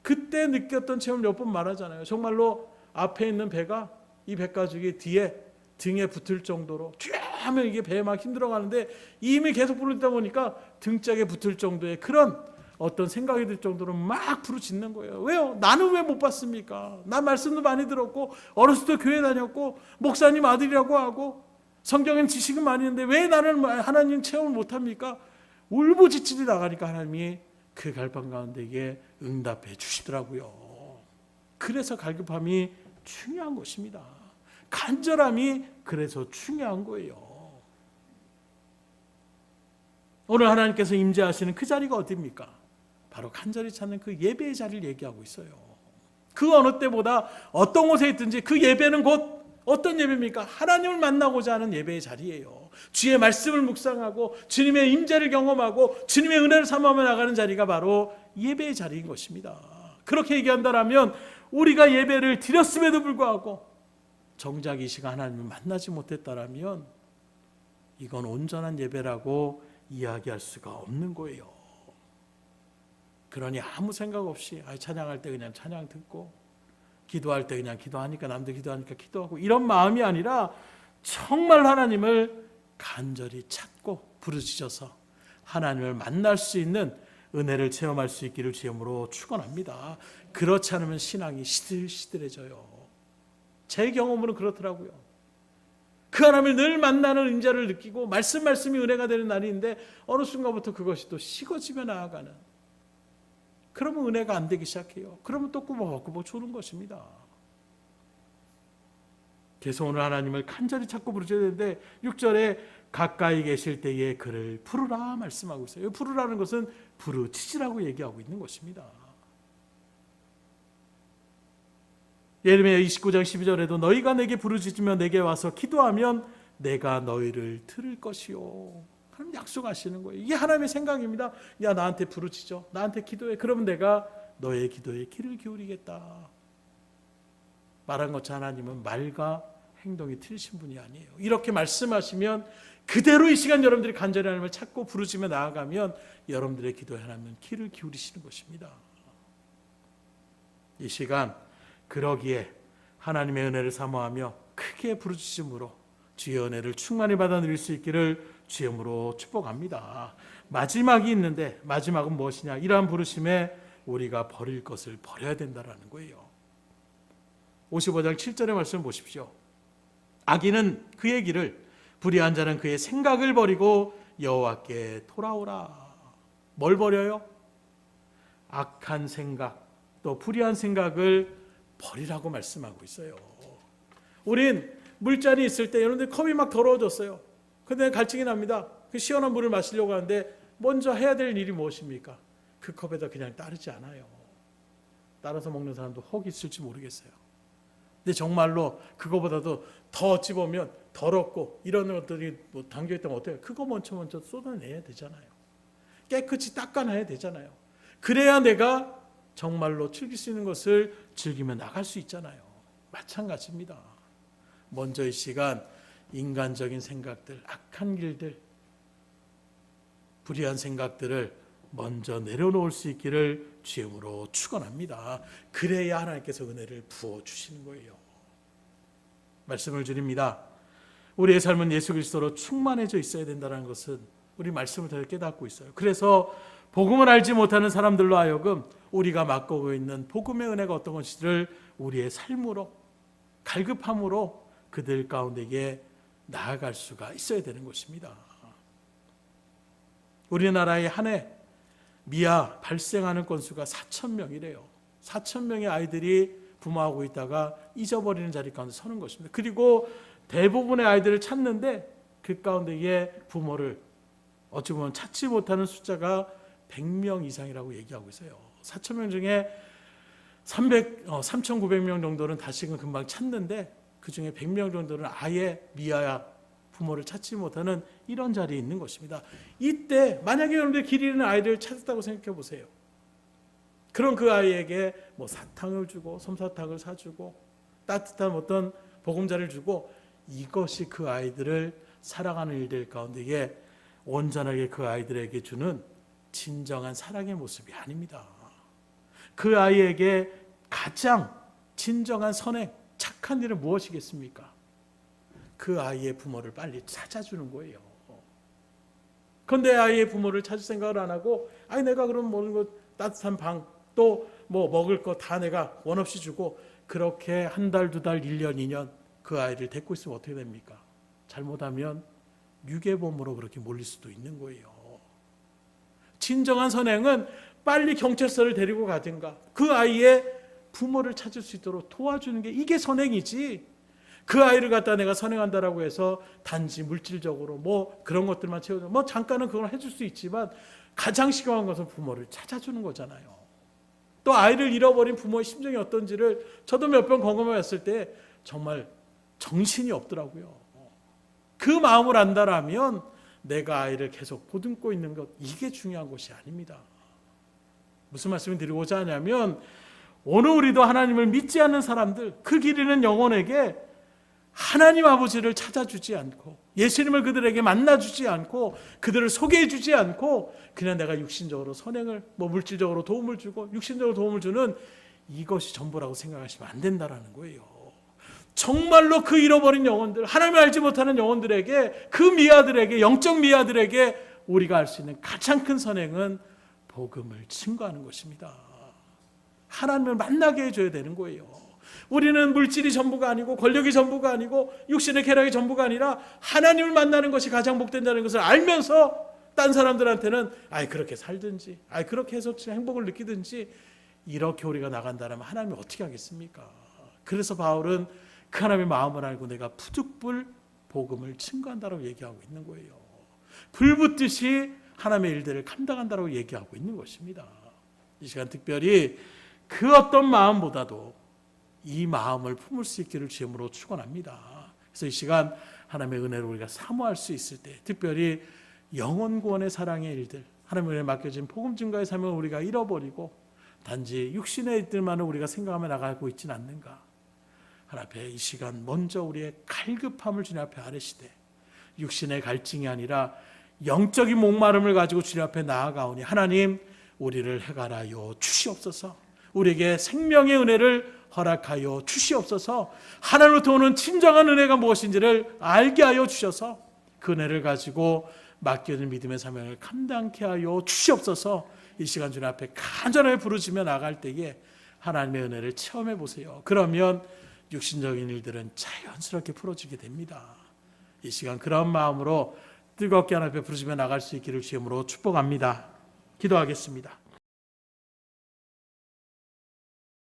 그때 느꼈던 체험을 몇 번 말하잖아요. 정말로 앞에 있는 배가, 이 배가죽이 뒤에 등에 붙을 정도로 쭉 하면 이게 배에 막 힘들어가는데 이미 계속 부르다 보니까 등짝에 붙을 정도의 그런 어떤 생각이 들 정도로 막 부르짖는 거예요. 왜요? 나는 왜 못 봤습니까? 나 말씀도 많이 들었고 어렸을 때 교회 다녔고 목사님 아들이라고 하고 성경엔 지식은 많이 있는데 왜 나는 하나님 체험을 못합니까? 울부짖질이 나가니까 하나님이 그 갈팡 가운데에 응답해 주시더라고요. 그래서 갈급함이 중요한 것입니다. 간절함이 그래서 중요한 거예요. 오늘 하나님께서 임재하시는 그 자리가 어디입니까? 바로 간절히 찾는 그 예배의 자리를 얘기하고 있어요. 그 어느 때보다 어떤 곳에 있든지 그 예배는 곧 어떤 예배입니까? 하나님을 만나고자 하는 예배의 자리예요. 주의 말씀을 묵상하고 주님의 임재를 경험하고 주님의 은혜를 삼아며 나가는 자리가 바로 예배의 자리인 것입니다. 그렇게 얘기한다면 우리가 예배를 드렸음에도 불구하고 정작 이 시간 하나님을 만나지 못했다면 이건 온전한 예배라고 이야기할 수가 없는 거예요. 그러니 아무 생각 없이 찬양할 때 그냥 찬양 듣고 기도할 때 그냥 기도하니까 남들 기도하니까 기도하고 이런 마음이 아니라 정말 하나님을 간절히 찾고 부르짖어서 하나님을 만날 수 있는 은혜를 체험할 수 있기를 주님으로 축원합니다. 그렇지 않으면 신앙이 시들시들해져요. 제 경험으로 그렇더라고요. 그 하나님을 늘 만나는 임재를 느끼고 말씀이 은혜가 되는 날인데 어느 순간부터 그것이 또 식어지며 나아가는, 그러면 은혜가 안 되기 시작해요. 그러면 또 꾸벅꾸벅 조는 것입니다. 그래서 오늘 하나님을 간절히 찾고 부르셔야 되는데 6절에 가까이 계실 때에 그를 부르라 말씀하고 있어요. 부르라는 것은 부르짖으라고 얘기하고 있는 것입니다. 예레미야 29장 12절에도 너희가 내게 부르짖으며 내게 와서 기도하면 내가 너희를 들을 것이요. 하나님 약속하시는 거예요. 이게 하나님의 생각입니다. 야 나한테 부르짖어, 나한테 기도해. 그러면 내가 너의 기도에 귀를 기울이겠다. 말한 것처럼 하나님은 말과 행동이 틀리신 분이 아니에요. 이렇게 말씀하시면 그대로 이 시간 여러분들이 간절히 하나님을 찾고 부르짖으며 나아가면 여러분들의 기도에 하나님은 귀를 기울이시는 것입니다. 이 시간 그러기에 하나님의 은혜를 사모하며 크게 부르짖음으로 주의 은혜를 충만히 받아 누릴 수 있기를 주님으로 축복합니다. 마지막이 있는데 마지막은 무엇이냐? 이러한 부르심에 우리가 버릴 것을 버려야 된다라는 거예요. 55장 7절의 말씀 보십시오. 악인은 그의 길을, 불의한 자는 그의 생각을 버리고 여호와께 돌아오라. 뭘 버려요? 악한 생각, 또 불의한 생각을 버리라고 말씀하고 있어요. 우린 물잔이 있을 때 여러분들 컵이 막 더러워졌어요. 근데 갈증이 납니다. 그 시원한 물을 마시려고 하는데 먼저 해야 될 일이 무엇입니까? 그 컵에다 그냥 따르지 않아요. 따라서 먹는 사람도 혹 있을지 모르겠어요. 근데 정말로 그거보다도 더 어찌 보면 더럽고 이런 것들이 뭐 담겨있다면 어때요? 그거 먼저 쏟아내야 되잖아요. 깨끗이 닦아놔야 되잖아요. 그래야 내가 정말로 즐길 수 있는 것을 즐기며 나갈 수 있잖아요. 마찬가지입니다. 먼저 이 시간 인간적인 생각들, 악한 길들, 불의한 생각들을 먼저 내려놓을 수 있기를 주님으로 축원합니다. 그래야 하나님께서 은혜를 부어주시는 거예요. 말씀을 드립니다. 우리의 삶은 예수 그리스도로 충만해져 있어야 된다는 것은 우리 말씀을 더 깨닫고 있어요. 그래서 복음을 알지 못하는 사람들로 하여금 우리가 맛보고 있는 복음의 은혜가 어떤 것인지를 우리의 삶으로, 갈급함으로 그들 가운데에 나아갈 수가 있어야 되는 것입니다. 우리나라의 한 해 미아 발생하는 건수가 4,000명이래요. 4,000명의 아이들이 부모하고 있다가 잊어버리는 자리 가운데 서는 것입니다. 그리고 대부분의 아이들을 찾는데 그 가운데에 부모를 어찌 보면 찾지 못하는 숫자가 100명 이상이라고 얘기하고 있어요. 4,000명 중에 3,900명 정도는 다시금 금방 찾는데 그 중에 100명 정도는 아예 미아야 부모를 찾지 못하는 이런 자리에 있는 것입니다. 이때 만약에 여러분들 길 잃은 아이를 찾았다고 생각해 보세요. 그럼 그 아이에게 뭐 사탕을 주고 솜사탕을 사주고 따뜻한 어떤 보금자를 주고 이것이 그 아이들을 사랑하는 일들 가운데에 온전하게 그 아이들에게 주는 진정한 사랑의 모습이 아닙니다. 그 아이에게 가장 진정한 선행, 착한 일은 무엇이겠습니까? 그 아이의 부모를 빨리 찾아주는 거예요. 그런데 아이의 부모를 찾을 생각을 안 하고 내가 그럼 먹는 거 따뜻한 방 또 뭐 먹을 거 다 내가 원 없이 주고 그렇게 한 달, 두 달, 1년, 2년 그 아이를 데리고 있으면 어떻게 됩니까? 잘못하면 유괴범으로 그렇게 몰릴 수도 있는 거예요. 진정한 선행은 빨리 경찰서를 데리고 가든가 그 아이의 부모를 찾을 수 있도록 도와주는 게 이게 선행이지. 그 아이를 갖다 내가 선행한다라고 해서 단지 물질적으로 뭐 그런 것들만 채워줘. 뭐 잠깐은 그걸 해줄 수 있지만 가장 심각한 것은 부모를 찾아주는 거잖아요. 또 아이를 잃어버린 부모의 심정이 어떤지를 저도 몇 번 경험해 봤을 때 정말 정신이 없더라고요. 그 마음을 안다라면 내가 아이를 계속 보듬고 있는 것 이게 중요한 것이 아닙니다. 무슨 말씀을 드리고자 하냐면 오늘 우리도 하나님을 믿지 않는 사람들 그 길 잃은 영혼에게 하나님 아버지를 찾아주지 않고 예수님을 그들에게 만나주지 않고 그들을 소개해주지 않고 그냥 내가 육신적으로 선행을 뭐 물질적으로 도움을 주고 육신적으로 도움을 주는 이것이 전부라고 생각하시면 안 된다라는 거예요. 정말로 그 잃어버린 영혼들 하나님을 알지 못하는 영혼들에게 그 미아들에게 영적 미아들에게 우리가 할 수 있는 가장 큰 선행은 복음을 증거하는 것입니다. 하나님을 만나게 해줘야 되는 거예요. 우리는 물질이 전부가 아니고 권력이 전부가 아니고 육신의 쾌락이 전부가 아니라 하나님을 만나는 것이 가장 복된다는 것을 알면서 딴 사람들한테는 그렇게 살든지 그렇게 해서 행복을 느끼든지 이렇게 우리가 나간다면 하나님이 어떻게 하겠습니까? 그래서 바울은 그 하나님의 마음을 알고 내가 푸득불 복음을 증거한다라고 얘기하고 있는 거예요. 불붙듯이 하나님의 일들을 감당한다라고 얘기하고 있는 것입니다. 이 시간 특별히 그 어떤 마음보다도 이 마음을 품을 수 있기를 주님으로 축원합니다. 그래서 이 시간 하나님의 은혜를 우리가 사모할 수 있을 때 특별히 영혼 구원의 사랑의 일들 하나님의 은혜에 맡겨진 복음 증거의 삶을 우리가 잃어버리고 단지 육신의 일들만을 우리가 생각하며 나가고 있지는 않는가. 하나님 앞에 이 시간 먼저 우리의 갈급함을 주님 앞에 아뢰시되 육신의 갈증이 아니라 영적인 목마름을 가지고 주님 앞에 나아가오니 하나님 우리를 해갈하여 주시옵소서. 우리에게 생명의 은혜를 허락하여 주시옵소서. 하나님으로부터 오는 진정한 은혜가 무엇인지를 알게 하여 주셔서 그 은혜를 가지고 맡겨진 믿음의 사명을 감당케 하여 주시옵소서. 이 시간 주님 앞에 간절하게 부르짖며 나갈 때에 하나님의 은혜를 체험해 보세요. 그러면 육신적인 일들은 자연스럽게 풀어지게 됩니다. 이 시간 그런 마음으로 뜨겁게 하나님 앞에 부르짖며 나갈 수 있기를 주님으로 축복합니다. 기도하겠습니다.